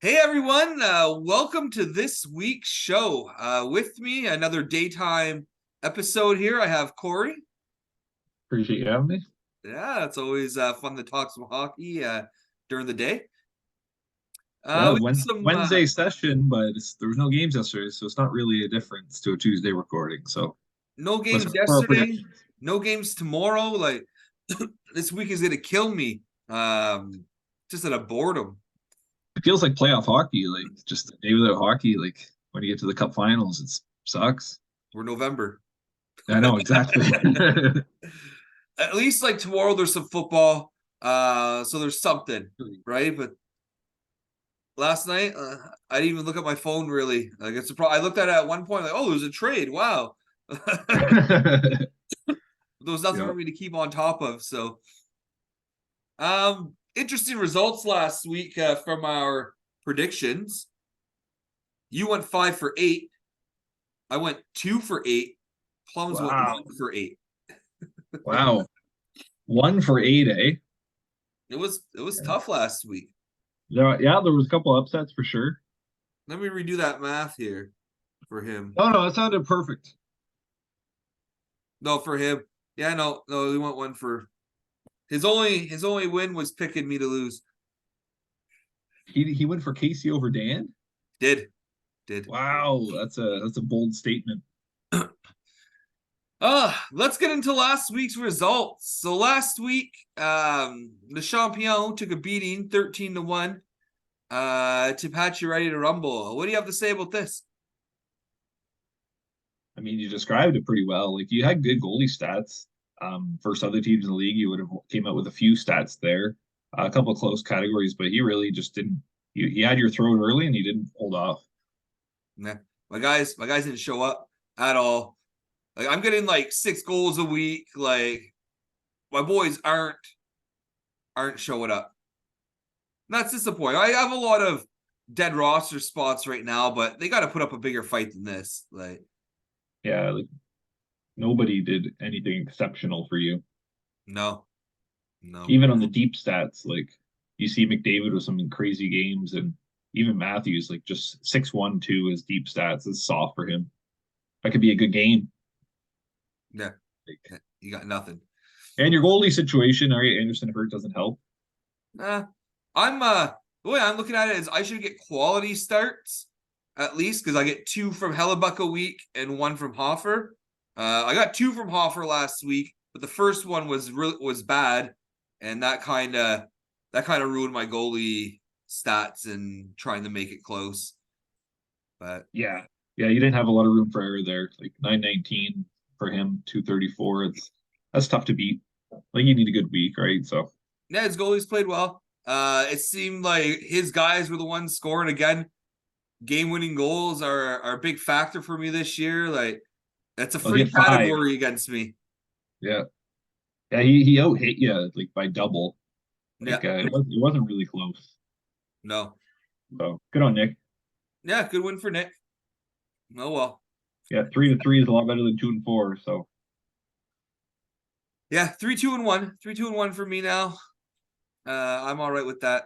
Hey everyone, welcome to this week's show. With me, another daytime episode here. I have Corey. Appreciate you having me. Yeah, it's always fun to talk some hockey during the day. Yeah, We got some Wednesday session, but there was no games yesterday, so it's not really a difference to a Tuesday recording. So no let's games go for our yesterday, predictions. no games tomorrow. Like this week is gonna kill me. Just out of boredom. It feels like playoff hockey, like just a day without hockey. Like when you get to the Cup Finals, it sucks. We're November. I know exactly. At least like tomorrow there's some football. So there's something, right? But last night, I didn't even look at my phone really. Like it's I looked at it at one point, like, oh, there's a trade. Wow. There was nothing Yeah. for me to keep on top of. So, interesting results last week from our predictions. You went 5 for 8. I went 2 for 8. Plums went Wow. 1 for 8. Wow. 1 for 8, eh? It was tough last week. Yeah, there was a couple upsets for sure. Let me redo that math here for him. Oh no, that sounded perfect. No, for him. Yeah, no, he went one for his only win was picking me to lose. He went for Casey over Dan. Did. Wow, that's a bold statement. Let's get into last week's results. So last week, the Champion took a beating 13-1 to Pat You Ready to Rumble. What do you have to say about this? I mean, you described it pretty well. Like you had good goalie stats. Versus other teams in the league, you would have came out with a few stats there, a couple of close categories, but he really just didn't. He had your throat early, and he didn't hold off. Nah, my guys didn't show up at all. Like I'm getting like 6 goals a week. Like my boys aren't showing up. That's disappointing. I have a lot of dead roster spots right now, but they got to put up a bigger fight than this. Like, Yeah, like nobody did anything exceptional for you. no, no. Even on the deep stats, like you see McDavid with some crazy games, and even Matthews, like just 6-1-2 is deep stats. It's soft for him. That could be a good game. Yeah, Like, you got nothing. and your goalie situation, all right, Anderson hurt doesn't help. Uh, I'm the way I'm looking at it is I should get quality starts at least because I get 2 from Hellebuck a week and 1 from Hoffer. I got 2 from Hoffer last week, but the first one was bad, and that kind of ruined my goalie stats and trying to make it close. But Yeah. Yeah, you didn't have a lot of room for error there. Like 919 for him, 234. That's tough to beat. Like you need a good week, right? So yeah, his goalies played well. It seemed like his guys were the ones scoring again. Game-winning goals are a big factor for me this year. Like that's a I'll free get 5. category against me. Yeah. Yeah, he out hit you like by double. Yeah, Like it wasn't really close. no. So good on Nick. Yeah, good win for Nick. Oh well. Yeah, 3-3 is a lot better than 2-4. So Yeah, 3-2-1. 3-2-1 for me now. I'm all right with that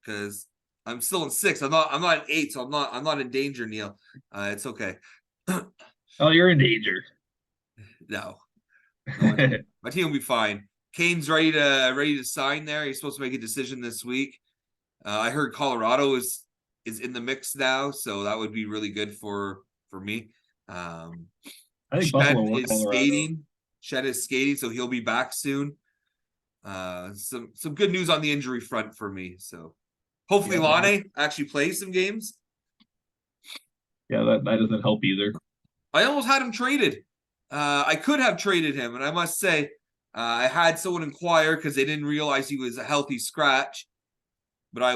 because I'm still in 6. I'm not in 8, so I'm not in danger, Neil. It's okay. oh, you're in danger. No. My team will be fine. Kane's ready to sign there. He's supposed to make a decision this week. I heard Colorado is in the mix now, so that would be really good for me. I think Shed Buffalo or is Colorado. skating. Shed is skating, so he'll be back soon. Some good news on the injury front for me. So hopefully Yeah, Lane actually plays some games. yeah, that doesn't help either. I almost had him traded. I could have traded him, and I must say, I had someone inquire because they didn't realize he was a healthy scratch. But I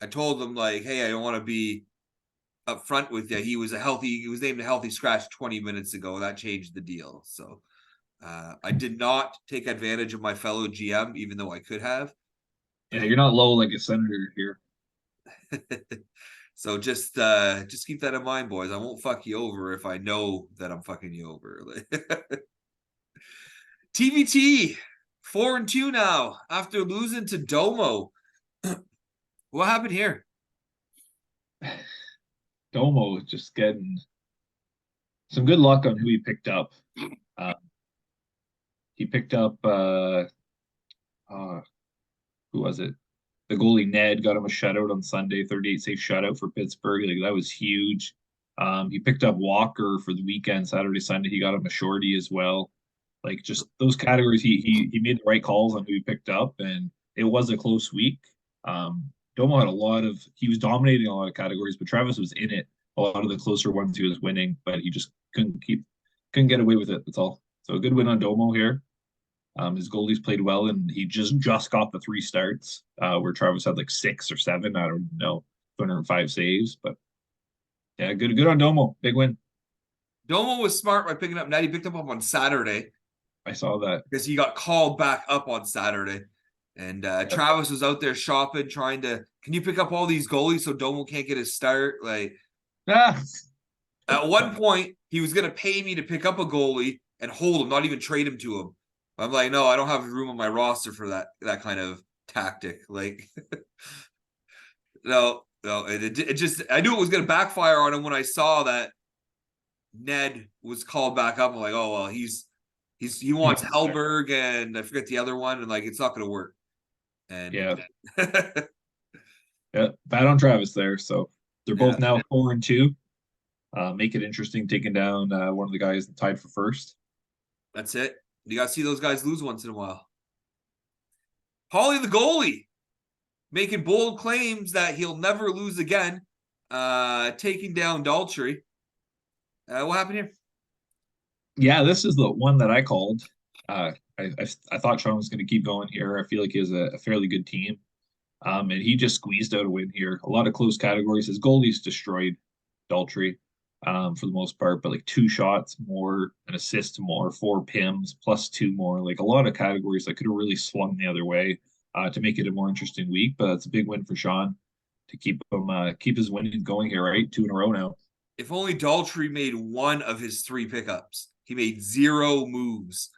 told them like, hey, I don't want to be upfront with you. He was named a healthy scratch 20 minutes ago. That changed the deal. So I did not take advantage of my fellow GM, even though I could have. Yeah, you're not low like a senator here. So just keep that in mind, boys. I won't fuck you over if I know that I'm fucking you over. TVT 4-2 now after losing to Domo. What happened here? Domo just getting some good luck on who he picked up. Uh, he picked up uh, who was it? The goalie Ned got him a shutout on Sunday, 38 save shutout for Pittsburgh. Like that was huge. He picked up Walker for the weekend, Saturday, Sunday. He got him a shorty as well. Like just those categories, he made the right calls on who he picked up, and it was a close week. Domo had a lot of he was dominating a lot of categories, but Travis was in it. A lot of the closer ones he was winning, but he just couldn't get away with it. That's all. So a good win on Domo here. His goalies played well, and he just got the 3 starts, where Travis had like 6 or 7. I don't know, 205 saves, but yeah, good on Domo. Big win. Domo was smart by picking up Ned. He picked him up on Saturday I saw that. because he got called back up on Saturday. And Yep. Travis was out there shopping, trying to, can you pick up all these goalies so Domo can't get his start? Like, Ah, at one point, he was going to pay me to pick up a goalie and hold him, not even trade him to him. I'm like, no, I don't have room on my roster for that kind of tactic. Like, no, it just, I knew it was going to backfire on him when I saw that Ned was called back up. I'm like, oh well, he wants Hellberg and I forget the other one, and like it's not going to work. And yeah, yeah. Bad on Travis there. So they're yeah, both now 4-2. Make it interesting, taking down one of the guys tied for first. that's it. You got to see those guys lose once in a while. Paulie the goalie making bold claims that he'll never lose again. Taking down Daltrey. What happened here? Yeah, this is the one that I called. I thought Sean was going to keep going here. I feel like he has a fairly good team. And he just squeezed out a win here. A lot of close categories. His goalies destroyed Daltrey, for the most part, but like 2 shots more, an assist more, 4 PIMs plus 2 more. Like a lot of categories that could have really swung the other way, to make it a more interesting week. But it's a big win for Sean to keep his winning going here, right? 2 in a row now. If only Daltrey made one of his 3 pickups. He made 0 moves.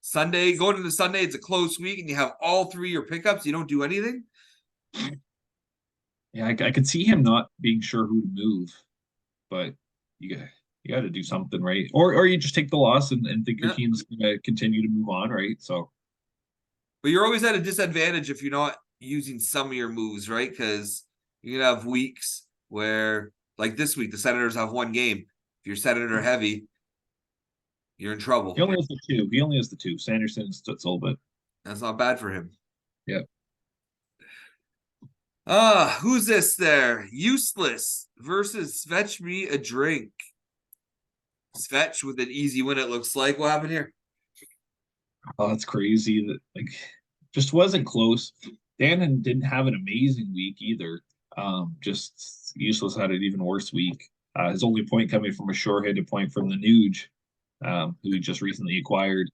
Sunday, going into Sunday, it's a close week, and you have all 3 your pickups. You don't do anything. Yeah, I could see him not being sure who to move, but you got to do something, right? Or you just take the loss and think your Yeah, team's going to continue to move on, right? So but you're always at a disadvantage if you're not using some of your moves, right? Because you're gonna have weeks where, like this week, the Senators have 1 game. If you're Senator heavy, you're in trouble. he only has the two. He only has the two, Sanderson and Stutzel, but That's not bad for him. yeah. Who's this there? Useless versus Fetch Me a Drink. Svetch with an easy win, it looks like. What happened here? Oh, that's crazy. That like just wasn't close. Dannon didn't have an amazing week either. Just Useless had an even worse week. His only point coming from a short-handed point from the Nuge, who he just recently acquired.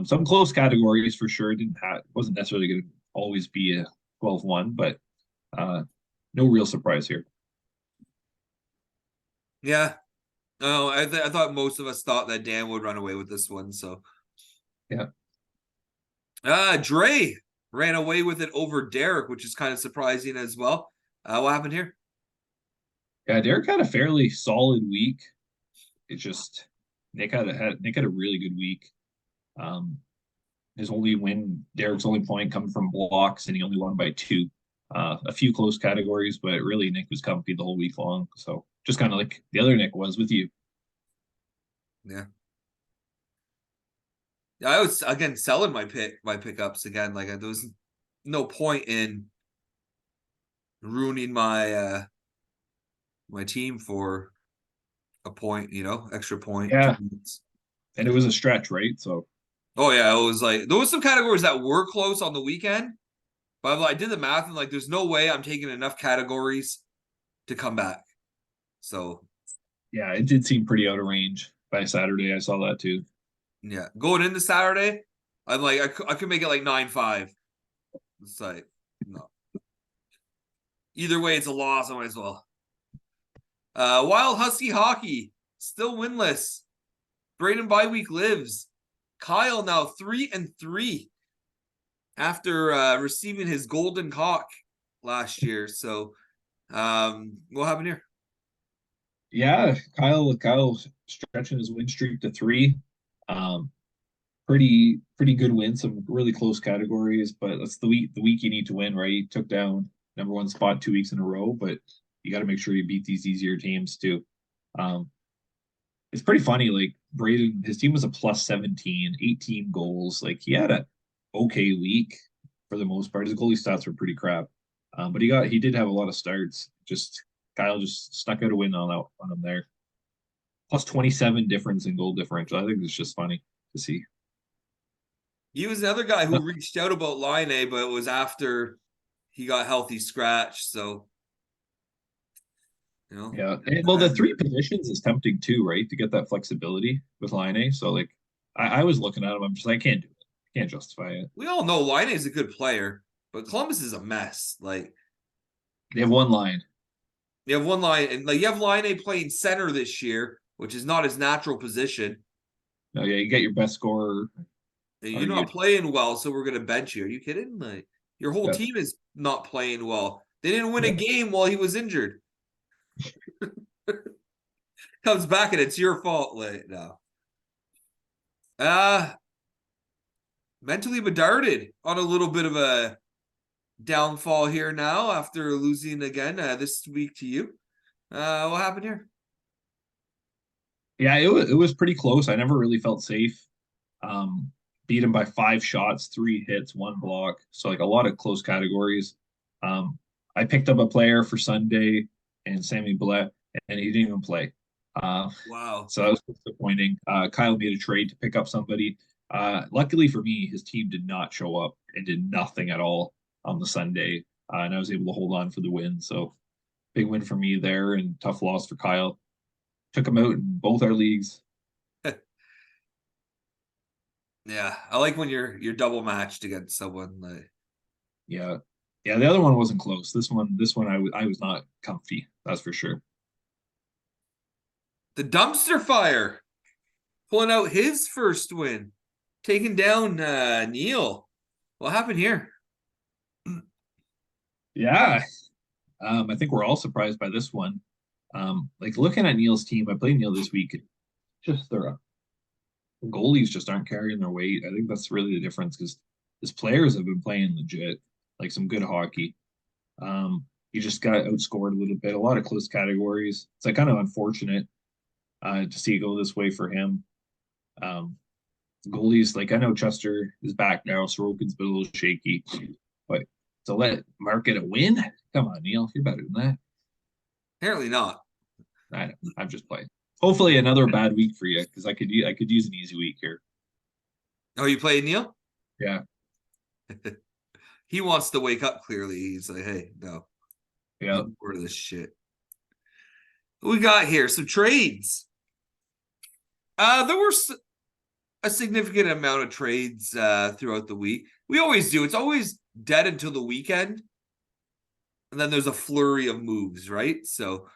Some close categories for sure. Didn't have wasn't necessarily going to always be a 12-1, but no real surprise here. Yeah. No, I thought most of us thought that Dan would run away with this one. So, Yeah. Dre ran away with it over Derek, which is kind of surprising as well. What happened here? Yeah, Derek had a fairly solid week. It's just Nick had a really good week. Um, his only win, Derek's only point coming from blocks, and he only won by 2. A few close categories, but really Nick was comfy the whole week long. So just kind of like the other Nick was with you. Yeah. Yeah, I was again selling my pickups again. Like there was no point in ruining my team for a point, extra point. Yeah, and it was a stretch, right? So Oh yeah, it was like there was some categories that were close on the weekend, but I did the math and like there's no way I'm taking enough categories to come back. So yeah, it did seem pretty out of range by Saturday. I saw that too. yeah, going into Saturday, I'm like I could make it like 9-5. It's like no. Either way, it's a loss. I might as well. Wild Husky Hockey still winless. Braden Byweek lives. Kyle now 3-3 after receiving his golden cock last year. So what happened here? Yeah, Kyle stretching his win streak to three. Um, pretty good win, some really close categories, but that's the week you need to win, right? He took down number one spot 2 weeks in a row, but you got to make sure you beat these easier teams too. Um, it's pretty funny. Like Braden, his team was a plus 17, 18 goals. Like he had a okay week for the most part. His goalie stats were pretty crap. But he did have a lot of starts. Just Kyle just stuck out a win on him there. Plus 27 difference in goal differential. I think it's just funny to see. He was another guy who reached out about Line A, but it was after he got healthy scratch. So, you know, Yeah. Well, the three positions is tempting too, right? To get that flexibility with line A. So like I was looking at him, I'm just like, I can't do it. I can't justify it. we all know Line A is a good player, but Columbus is a mess. Like, They have one line. you have one line, and like you have Line A playing center this year, which is not his natural position. No, yeah, you get your best scorer. You're not Argued. playing well, so we're gonna bench you. Are you kidding? Like your whole Yeah. team is not playing well. They didn't win a Yeah. game while he was injured. Comes back and it's your fault. Like, no. Uh mentally bedarded on a little bit of a downfall here now after losing again this week to you. What happened here? Yeah, it was pretty close. I never really felt safe. Um, beat him by 5 shots, 3 hits, 1 block. So like a lot of close categories. Um, I picked up a player for Sunday and Sammy Blett, and he didn't even play. Uh, Wow. so that was disappointing. Kyle made a trade to pick up somebody. Luckily for me, his team did not show up and did nothing at all on the Sunday, and I was able to hold on for the win. So big win for me there, and tough loss for Kyle. Took him out in both our leagues. Yeah, I like when you're double matched against someone. Like, Yeah. Yeah, the other one wasn't close. This one I was not comfy. That's for sure. the dumpster fire pulling out his first win, taking down Neil. What happened here? Yeah. I think we're all surprised by this one. Like looking at Neil's team, I played Neil this week. Just their goalies just aren't carrying their weight. I think that's really the difference because his players have been playing legit, like some good hockey. He just got outscored a little bit, a lot of close categories. It's like kind of unfortunate to see it go this way for him. Um, Goalies, like I know Chester is back now, Sorokin's been a little shaky, but to let Mark get a win, come on, Neil, you're better than that. Apparently not. I'm just playing. Hopefully, another bad week for you because I could use an easy week here. Oh, you played Neil? Yeah, He wants to wake up clearly. He's like, hey, no, yeah. I'm bored of this shit. What we got here? Some trades. There were a significant amount of trades throughout the week. We always do. It's always dead until the weekend. And then there's a flurry of moves, right? So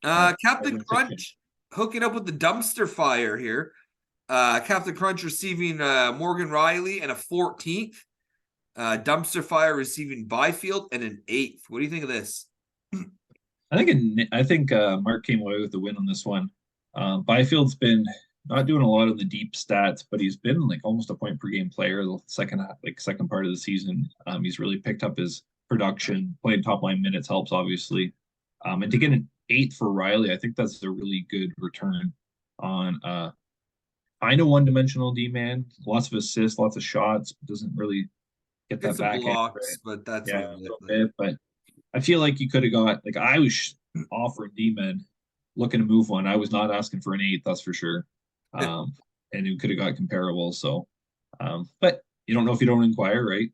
Captain Crunch hooking up with the dumpster fire here. Captain Crunch receiving Morgan Riley and a 14th. Dumpster Fire receiving Byfield and an 8th. What do you think of this? I think Mark came away with the win on this one. Byfield's been not doing a lot of the deep stats, but he's been like almost a point per game player the second part of the season. He's really picked up his production, playing top line minutes helps obviously. And to get an 8th for Riley, I think that's a really good return on kind of one-dimensional D man. Lots of assists, lots of shots, doesn't really get Get that some backhand. blocks, but that's Yeah, about a it. little bit, but I feel like you could have got like I was offering D-men looking to move one. I was not asking for an 8th, that's for sure. And you could have got comparable. So, but you don't know if you don't inquire, right?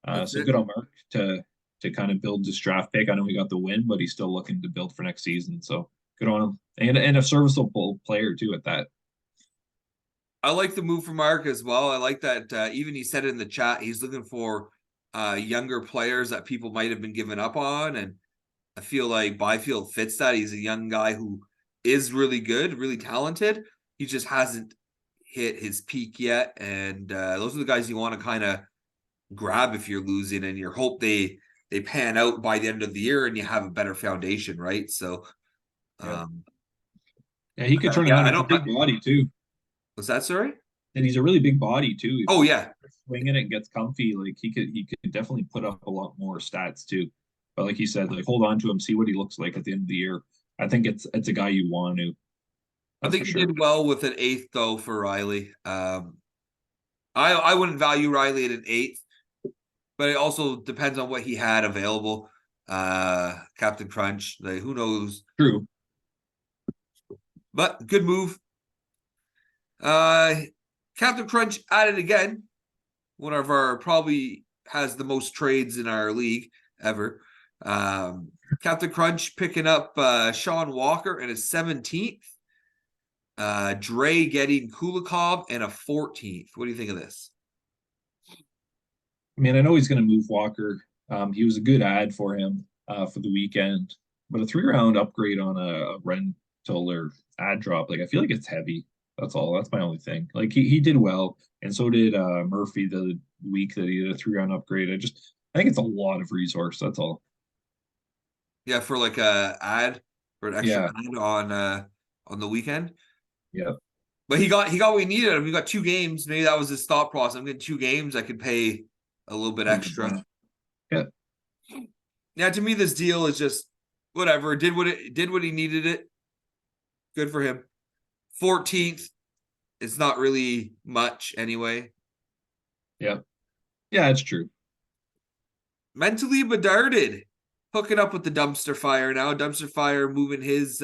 That's So it. good on Mark to kind of build this draft pick. I know he got the win, but he's still looking to build for next season. So good on him, and a serviceable player too at that. I like the move from Mark as well. I like that even he said it in the chat, he's looking for younger players that people might have been giving up on. And I feel like Byfield fits that. He's a young guy who is really good, really talented. He just hasn't hit his peak yet. And those are the guys you want to kind of grab if you're losing and you hope they they pan out by the end of the year and you have a better foundation, right? So, Yeah. um, Yeah, he could turn it yeah, on. I He's a don't. big body too. Was that sorry? And he's a really big body too. If Oh he yeah, swinging it and gets comfy, like he could definitely put up a lot more stats too. But like you said, like hold on to him, see what he looks like at the end of the year. I think it's a guy you want to. I That's think for he sure. did well with an eighth though for Riley. I wouldn't value Riley at an eighth, but it also depends on what he had available. Captain Crunch, like who knows? True. But good move. Uh, Captain Crunch at it again. One of our probably has the most trades in our league ever. Captain Crunch picking up Sean Walker in his 17th. Dre getting Kulikov and a 14th. What do you think of this? I mean, I know he's going to move Walker. He was a good ad for him for the weekend, but a 3 round upgrade on a rental or ad drop, like I feel like it's heavy. That's all. That's my only thing. Like he did well, and so did Murphy the week that he did a 3 round upgrade. I think it's a lot of resource. That's all. Yeah, for like a ad for an extra Yeah, ad on the weekend. yeah, But he got what he needed. I mean, he got 2 games. Maybe that was his thought process. I'm getting 2 games. I could pay a little bit extra. yeah. Yeah, to me, this deal is just whatever. Did what he needed it. Good for him. 14th. It's not really much anyway. Yeah. Yeah, it's true. Mentally bedarded. Hooking up with the dumpster fire now. Dumpster fire moving his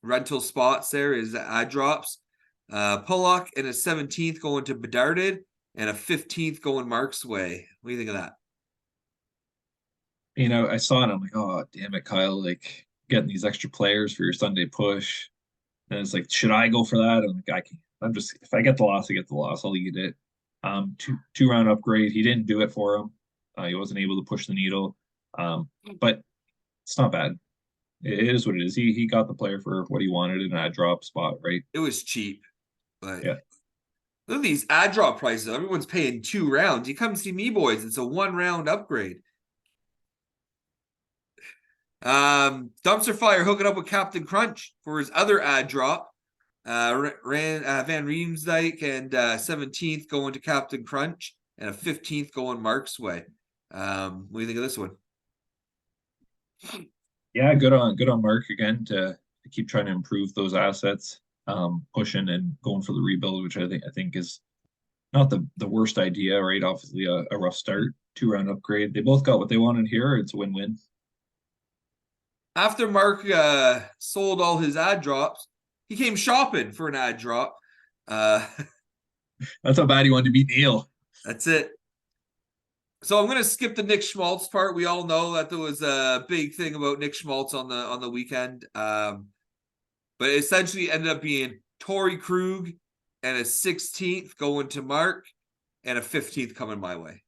rental spots there, his ad drops. Pollock and a 17th going to bedarded and a 15th going Mark's way. What do you think of that? You know, I saw it. I'm like, oh, damn it, Kyle. Like getting these extra players for your Sunday push. And it's like, should I go for that? I'm like, I can't. I'm just if I get the loss, I get the loss. I'll eat it. Two round upgrade. He didn't do it for him. He wasn't able to push the needle. But it's not bad. It is what it is. He got the player for what he wanted in that drop spot, right? It was cheap. But Yeah. look at these ad drop prices. Everyone's paying 2 rounds. You come see me, boys. It's a 1 round upgrade. Dumpster Fire hooking up with Captain Crunch for his other ad drop. Van Riemsdyk and 17th going to Captain Crunch and a 15th going Mark's way. What do you think of this one? Yeah, good on Mark again to keep trying to improve those assets, pushing and going for the rebuild, which I think is not the worst idea, right? Obviously a rough start, 2 round upgrade. They both got what they wanted here. It's a win-win. After Mark sold all his ad drops, he came shopping for an ad drop. Uh, That's how bad he wanted to beat Neil. that's it. So I'm gonna skip the Nick Schmaltz part. We all know that there was a big thing about Nick Schmaltz on the weekend. But it essentially ended up being Torrey Krug and a 16th going to Mark and a 15th coming my way.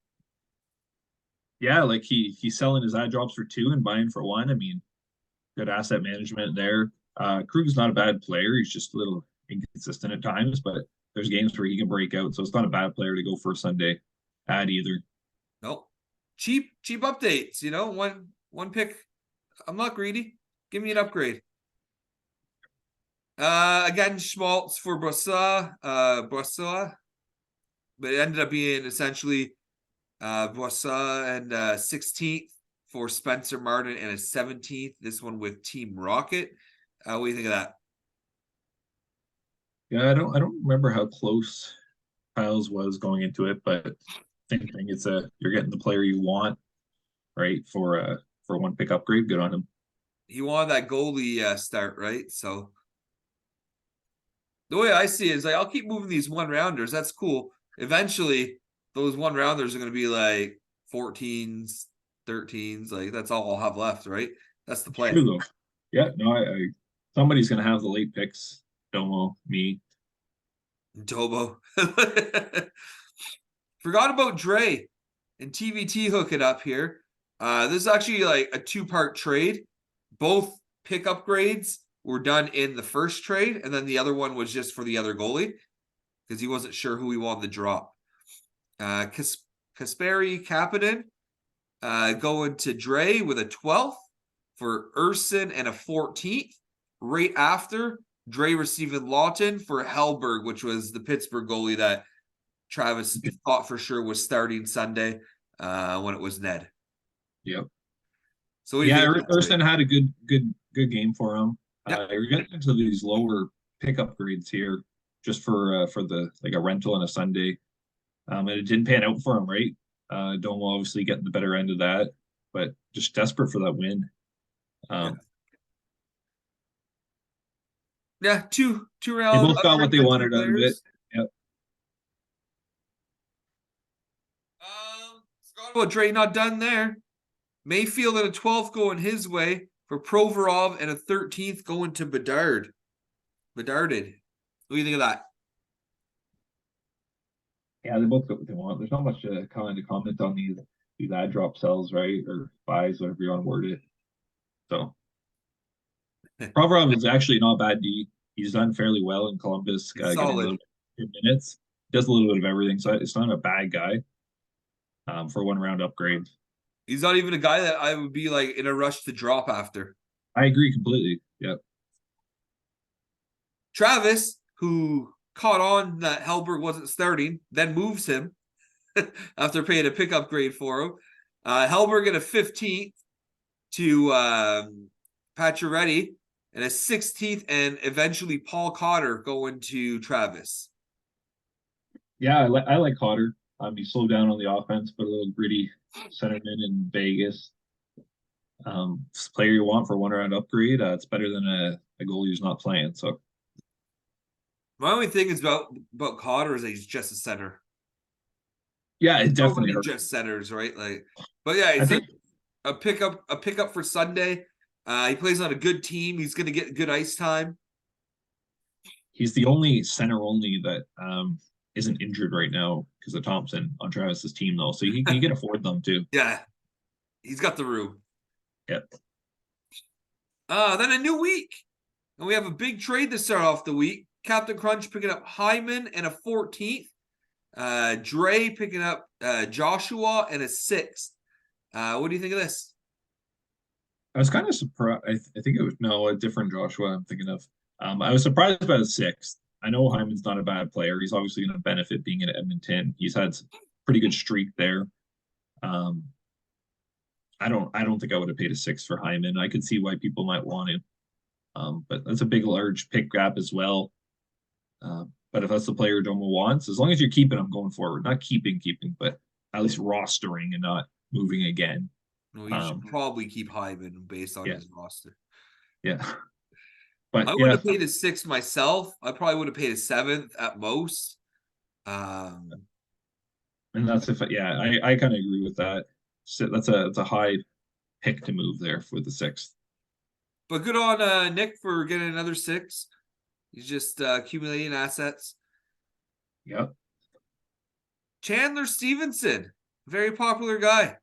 Yeah, like he's selling his ad drops for 2 and buying for 1. I mean, good asset management there. Krug's not a bad player. He's just a little inconsistent at times, but there's games where he can break out. So it's not a bad player to go for a Sunday ad either. Nope. Cheap updates, one pick. I'm not greedy. Give me an upgrade. Again, Schmaltz for Bossa, but it ended up being essentially Bossa and 16th for Spencer Martin and a 17th. This one with Team Rocket. What do you think of that? Yeah, I don't remember how close Kyle's was going into it, but same thing. You're getting the player you want, right? For a 1 pick upgrade. Good on him. He wanted that goalie start, right? So the way I see it is like I'll keep moving these 1 rounders. That's cool. Eventually, those 1 rounders are going to be like 14s, 13s. Like that's all I'll have left, right? That's the True plan. though. Yeah, no, I somebody's gonna have the late picks. Domo, me. Tobo. Forgot about Dre and TVT hook it up here. This is actually like a 2-part trade. Both pick upgrades were done in the first trade, and then the other one was just for the other goalie because he wasn't sure who he wanted to drop. Kasperi Kapanen Going to Dre with a 12th for Urson and a 14th. Right after, Dre receiving Lawton for Hellberg, which was the Pittsburgh goalie that Travis thought for sure was starting Sunday when it was Ned. Yep. So what do you Yeah, think of that trade? Erskine had a good game for him. Yeah, You're getting into these lower pickup grades here, just for the like a rental on a Sunday. And it didn't pan out for him, right? Domo obviously getting the better end of that, but just desperate for that win. yeah, Um, yeah. Two they round both got what they unrepenting wanted out of it. players. Yep. Forgot about Dre not done there. Mayfield and a 12th going his way for Provorov and a 13th going to Bedard. Bedarded. What do you think of that? Yeah, they both got what they want. There's not much kind of comment on these ad drop sells, right? Or buys, whatever you want to word it. So Provorov is actually not a bad D. He's done fairly well in Columbus, He's getting a solid. little bit of minutes. Does a little bit of everything, so it's not a bad guy for one round upgrade. He's not even a guy that I would be like in a rush to drop after. I agree completely. Yep. Travis, who caught on that Hellberg wasn't starting, then moves him after paying a pickup grade for him. Hellberg at a 15th to Pacioretty and a 16th, and eventually Paul Cotter going to Travis. Yeah, I like Cotter. He slowed down on the offense, but a little gritty centerman in Vegas. Player you want for one round upgrade. It's better than a goalie who's not playing. So My only thing is about Cotter is that he's just a center. yeah, There's it so definitely many hurt. just centers, right? Like, but yeah, I I think think a pickup for Sunday. He plays on a good team. He's going to get good ice time. he's the only center only that isn't injured right now because of Thompson on Travis's team though, so he can afford them too. Yeah, he's got the room. Yep. Then a new week, and we have a big trade to start off the week. Captain Crunch picking up Hyman and a 14th. Dre picking up Joshua and a 6th. What do you think of this? I was kind of surprised. I think it was no a different Joshua I'm thinking of. I was surprised by the sixth. I know Hyman's not a bad player. He's obviously going to benefit being in Edmonton. He's had some pretty good streak there. Um, I don't think I would have paid a six for Hyman. I could see why people might want him. But that's a big, large pick gap as well. But if that's the player Domo wants, as long as you're keeping him going forward, not keeping, but at least rostering and not moving again. Well, you should probably keep Hyman based on Yeah, his roster. yeah. But I wouldn't yeah, have paid a 6th myself. I probably would have paid a 7th at most. and that's if yeah, I kind of agree with that. So that's a high pick to move there for the sixth. But good on Nick for getting another 6. He's just accumulating assets. Yep. Chandler Stevenson, very popular guy.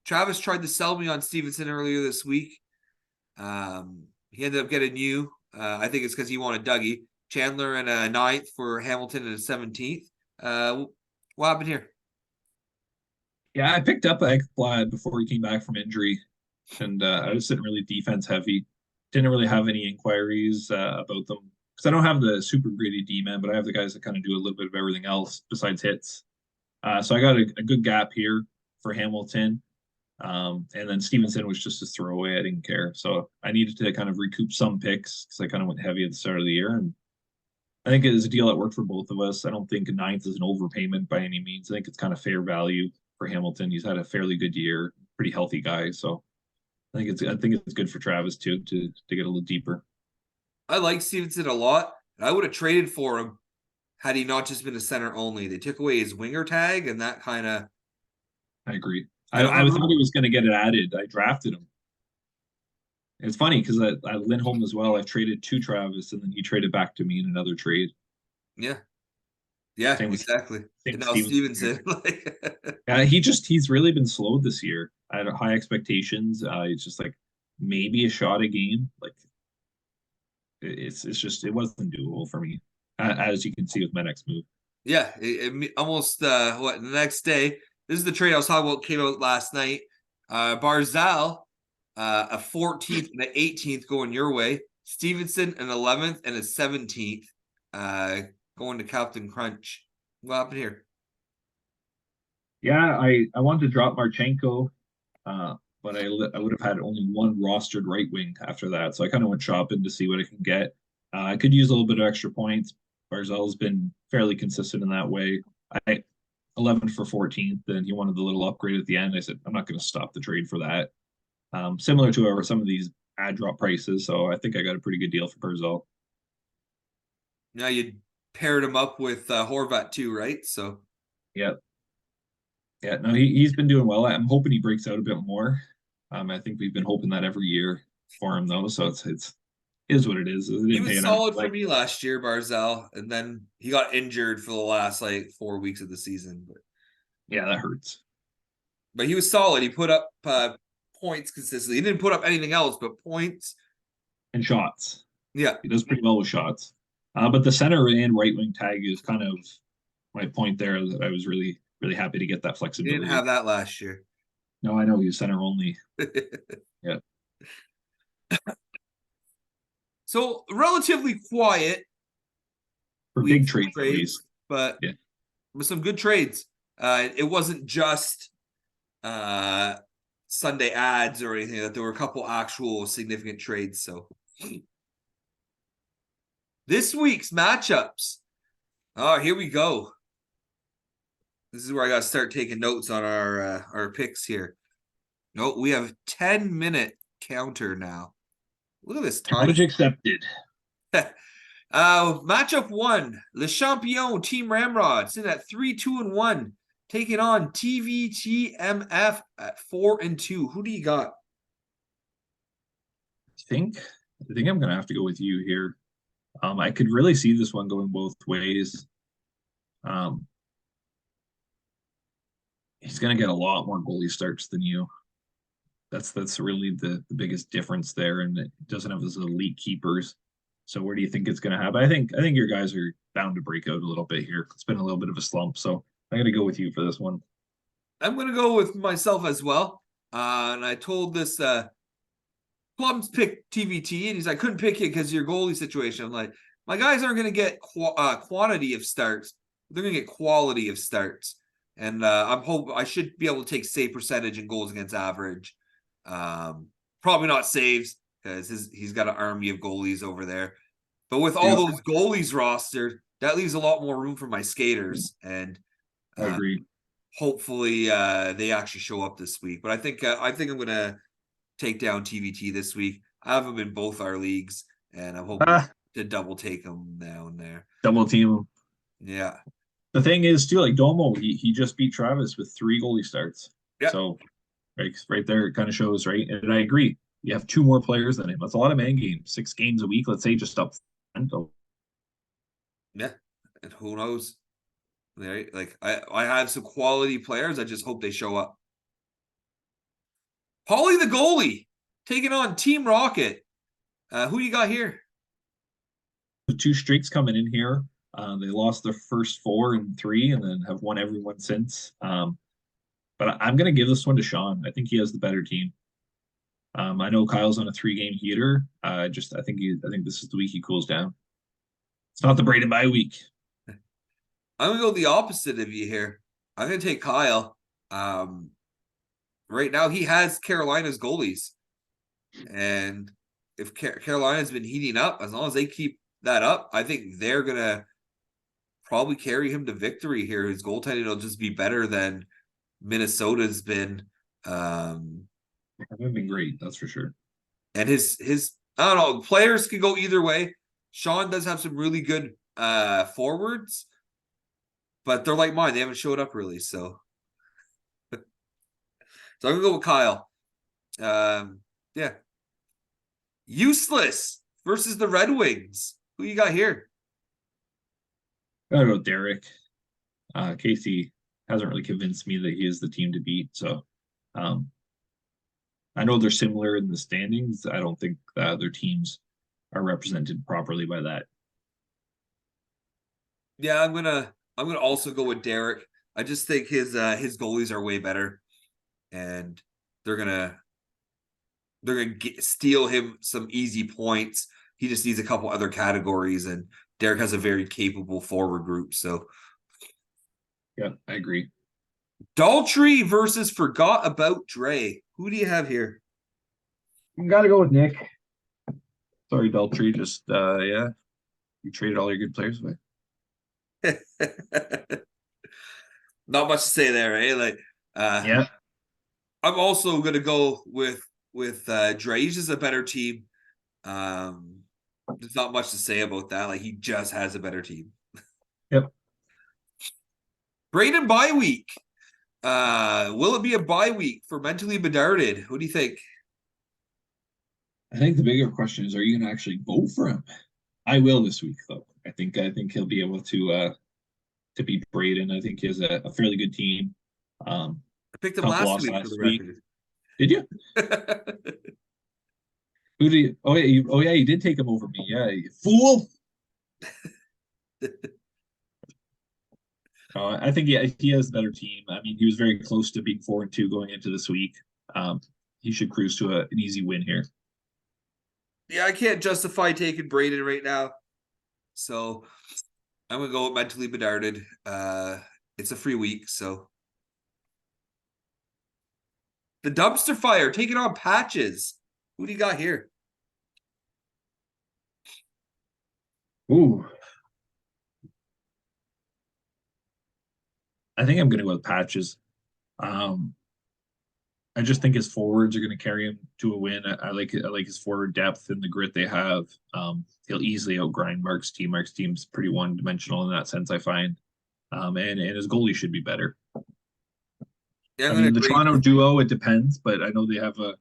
Travis tried to sell me on Stevenson earlier this week. He ended up getting you. I think it's because he wanted Dougie. Chandler and a 9th for Hamilton and a 17th. What happened here? Yeah, I picked up Ekblad before he came back from injury, and I was sitting really defense heavy. Didn't really have any inquiries about them because I don't have the super gritty D man, but I have the guys that kind of do a little bit of everything else besides hits. So I got a good gap here for Hamilton. And then Stevenson was just a throwaway. I didn't care. So I needed to kind of recoup some picks because I kind of went heavy at the start of the year. And I think it is a deal that worked for both of us. I don't think a 9th is an overpayment by any means. I think it's kind of fair value for Hamilton. He's had a fairly good year, pretty healthy guy. So I think it's good for Travis too to get a little deeper. I like Stevenson a lot. And I would have traded for him had he not just been a center only. They took away his winger tag, and that kind of. I agree. I don't I thought he remember. was going to get it added. I drafted him. It's funny because I Lindholm as well. I traded to Travis, and then he traded back to me in another trade. Yeah. Yeah, Same with exactly. same And with now Stevenson. Stevenson. Like, Yeah, he's really been slowed this year. I had high expectations. It's just like maybe a shot a game. Like it's just it wasn't doable for me, as you can see with my next move. yeah, almost what the next day. This is the trade I was talking about, came out last night. Barzal, a 14th and an 18th going your way. Stevenson, an 11th and a 17th going to Captain Crunch. What happened here? Yeah, I wanted to drop Marchenko, but I would have had only one rostered right wing after that, so I kind of went shopping to see what I can get. I could use a little bit of extra points. Barzell's been fairly consistent in that way. I 11 for 14th, and he wanted the little upgrade at the end. I said I'm not going to stop the trade for that. Similar to some of these ad drop prices, so I think I got a pretty good deal for Barzell. Now you paired him up with Horvat too, right? So Yeah, yeah. No, he's been doing well. I'm hoping he breaks out a bit more. I think we've been hoping that every year for him though, so it's is what it is. It he didn't pay was enough. solid for Like, me last year, Barzal, and then he got injured for the last like 4 weeks of the season. yeah, that hurts. But he was solid. He put up points consistently. He didn't put up anything else but points And shots. Yeah. He does pretty well with shots. But the center and right wing tag is kind of my point there that I was really, really happy to get that He didn't flexibility. have that last year. No, I know he's center only. Yeah. So relatively quiet For week big for trades, at least. but Yeah. with some good trades. It wasn't just Sunday ads or anything. That there were a couple actual significant trades. So this week's matchups. Oh, here we go. This is where I got to start taking notes on our picks here. No, we have 10-minute counter now. Look at this time. Challenge accepted. Matchup 1, Le Champion Team Ramrod sitting at 3-2-1, taking on TVTMF at 4-2. Who do you got? I think I'm gonna have to go with you here. I could really see this one going both ways. He's gonna get a lot more goalie starts than you. That's really the biggest difference there, and it doesn't have those elite keepers. So where do you think it's going to happen? I think your guys are bound to break out a little bit here. It's been a little bit of a slump, so I'm going to go with you for this one. I'm going to go with myself as well. And I told this Plum's pick TVT, and he's like, I couldn't pick it because of your goalie situation. I'm like, my guys aren't going to get quantity of starts. They're going to get quality of starts. And I should be able to take save percentage and goals against average. Probably not saves because he's got an army of goalies over there. But with all those goalies rostered, that leaves a lot more room for my skaters. And I agree. Hopefully they actually show up this week. But I think I'm gonna take down TVT this week. I have them in both our leagues, and I'm hoping to double take them down there. Double team him. Yeah. The thing is too, like Domo, he just beat Travis with 3 goalie starts. Yeah. So right there, it kind of shows, right? And I agree. You have 2 more players than him. That's a lot of man games. 6 games a week, let's say, just up front. Yeah. And who knows? Right? Like I have some quality players. I just hope they show up. Paulie the goalie taking on Team Rocket. Who you got here? The 2 streaks coming in here. They lost their first 4 and 3, and then have won everyone since. But I'm going to give this one to Sean. I think he has the better team. I know Kyle's on a 3-game heater. I think this is the week he cools down. It's not the Braden bye week. I'm gonna go the opposite of you here. I'm gonna take Kyle. Right now he has Carolina's goalies, and if Carolina's been heating up, as long as they keep that up, I think they're gonna probably carry him to victory here. His goaltending will just be better than Minnesota's been. They've been great, that's for sure. And his I don't know, players can go either way. Sean does have some really good forwards, but they're like mine. They haven't showed up really, so I'm gonna go with Kyle. Yeah. Useless versus the Red Wings. Who you got here? Gotta go Derek. Casey hasn't really convinced me that he is the team to beat. So I know they're similar in the standings. I don't think the other teams are represented properly by that. Yeah, I'm gonna also go with Derek. I just think his goalies are way better, and they're gonna steal him some easy points. He just needs a couple other categories, and Derek has a very capable forward group. So Yeah, I agree. Daltrey versus Forgot About Dre. Who do you have here? Gotta go with Nick. Sorry, Daltrey. Just yeah, you traded all your good players away. Not much to say there, eh? Like, Yeah, I'm also gonna go with Dre. He's just a better team. There's not much to say about that. Like, he just has a better team. yep. Braden bye week. Will it be a bye week for Mentally Bedarded? What do you think? I think the bigger question is, are you going to actually vote for him? I will this week, though. I think he'll be able to beat Braden. I think he has a fairly good team. I picked him Tough last loss week for last the week. record. Did you? Who do you? Oh yeah, you did take him over me. Yeah, you fool. I think he has a better team. I mean, he was very close to being 4-2 going into this week. He should cruise to an easy win here. Yeah, I can't justify taking Braden right now. So I'm gonna go with Mentally Bedarded. It's a free week, so the dumpster fire taking on Patches. Who do you got here? Ooh, I think I'm going to go with Patches. Um, I just think his forwards are going to carry him to a win. I like his forward depth and the grit they have. He'll easily outgrind Mark's team. Mark's team's pretty one dimensional in that sense, I find. And his goalie should be better. Yeah, I'm I gonna mean, the agree. Toronto duo, it depends, but I know they have a.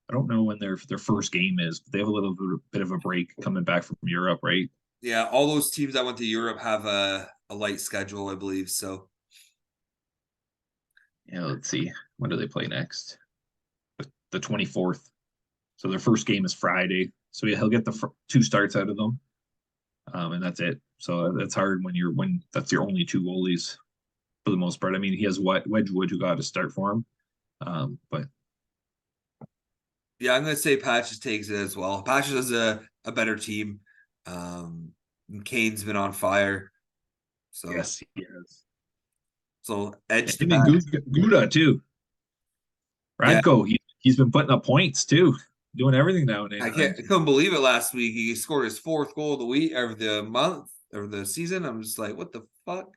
I don't know when their first game is, but they have a little bit of a break coming back from Europe, right? Yeah, all those teams that went to Europe have a light schedule, I believe. So Yeah, let's see. When do they play next? The 24th. So their first game is Friday. So yeah, he'll get the two starts out of them, and that's it. So that's hard when that's your only two goalies for the most part. I mean, he has Wedgwood who got to start for him, but yeah, I'm gonna say Patches takes it as well. Patches has a better team. Kane's been on fire. So yes, he has. edge to Him and Patches. Gouda too. Yeah, Radko, he's been putting up points too, doing everything now in I Anaheim. couldn't believe it last week. He scored his fourth goal of the week or the month or the season. I'm just like, what the fuck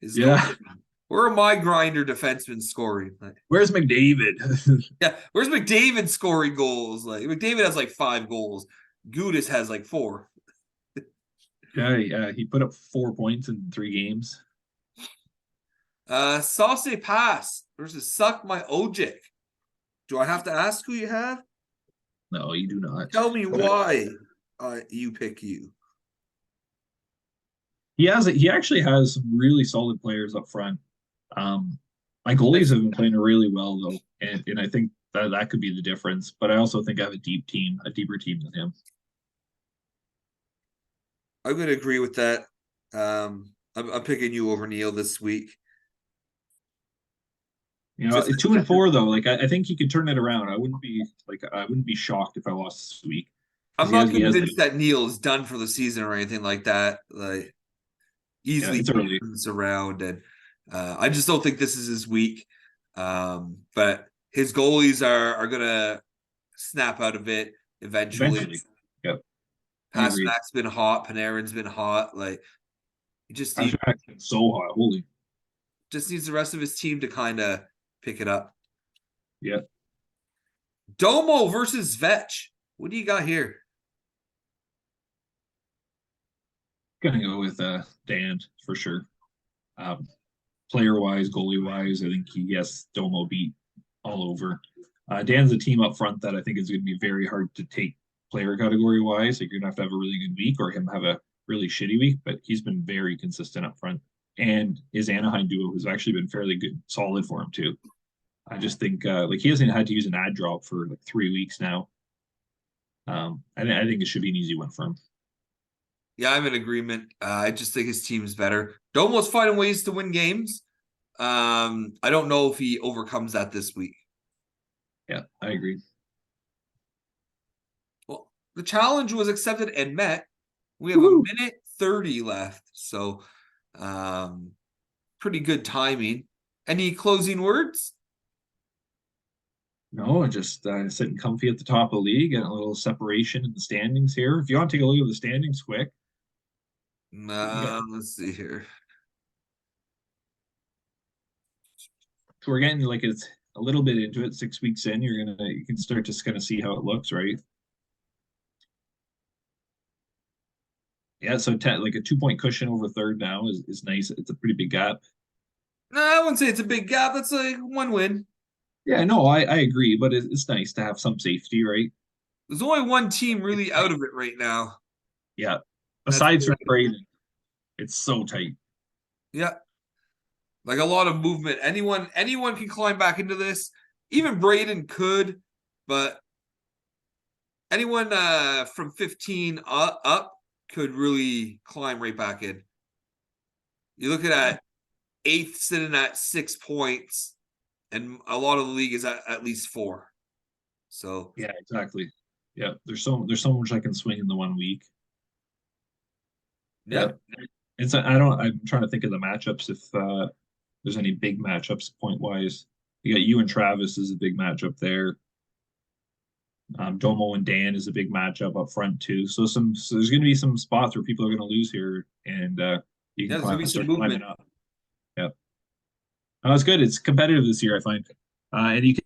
is going Yeah, on? Where are my grinder defensemen scoring? Like, where's McDavid? yeah, where's McDavid scoring goals? Like McDavid has like 5 goals. Gudis has like 4. Yeah, he put up 4 points in 3 games. Sauce Pass versus Suck My Ojic. Do I have to ask who you have? No, you do not. Tell me why you pick you. He actually has some really solid players up front. My goalies have been playing really well though, and I think that could be the difference. But I also think I have a deeper team than him. I'm going to agree with that. I'm picking you over Neil this week. You know, Just 2-4 though. Like I think he could turn it around. I wouldn't be shocked if I lost this week. I'm 'Cause not he has convinced that Neil is done for the season or anything like that. Like yeah, easily it's early. turns around, and I just don't think this is his week. But his goalies are gonna snap out of it eventually. Eventually. Yep, I agree. Pasternak's been hot, Panarin's been hot. Like he Pastrnak's been so hot. Holy. just needs the rest of his team to kind of pick it up. Yeah. Domo versus Vetch. What do you got here? Gonna go with Dan for sure. Um, Player wise, goalie wise, I think he has Domo beat all over. Dan's a team up front that I think is going to be very hard to take player category wise. Like you're gonna have to have a really good week or him have a really shitty week, but he's been very consistent up front. And his Anaheim duo has actually been fairly good, solid for him too. I just think like he hasn't had to use an ad drop for like 3 weeks now. I think it should be an easy win for him. Yeah, I'm in agreement. I just think his team's better. Domo's finding ways to win games. I don't know if he overcomes that this week. Yeah, I agree. Well, the challenge was accepted and met. We have Woohoo. a minute 30 left, so pretty good timing. Any closing words? No, just sitting comfy at the top of the league, and a little separation in the standings here. If you want to take a look at the standings quick, yeah. Let's see here. So we're getting like it's a little bit into it. 6 weeks in, you can start to kind of see how it looks, right? Yeah, so like a 2 point cushion over third now is nice. It's a pretty big gap. No, I wouldn't say it's a big gap. That's like one win. Yeah, no, I agree, but it's nice to have some safety, right? There's only one team really out of it right now. Yeah. That's Besides from Braden, it's so tight. yeah. Like a lot of movement. Anyone can climb back into this. Even Braden could, but anyone from 15 up could really climb right back in. You look at that eighth sitting at 6 points, and a lot of the league is at least 4. So Yeah, exactly. Yeah, there's so much I can swing in the 1 week. yeah, I'm trying to think of the matchups if there's any big matchups point wise. You got you and Travis is a big matchup there. Domo and Dan is a big matchup up front too. So there's going to be some spots where people are going to lose here, and you can there's gonna be some start movement. climbing up. Yeah, it's good. It's competitive this year, I find, and you can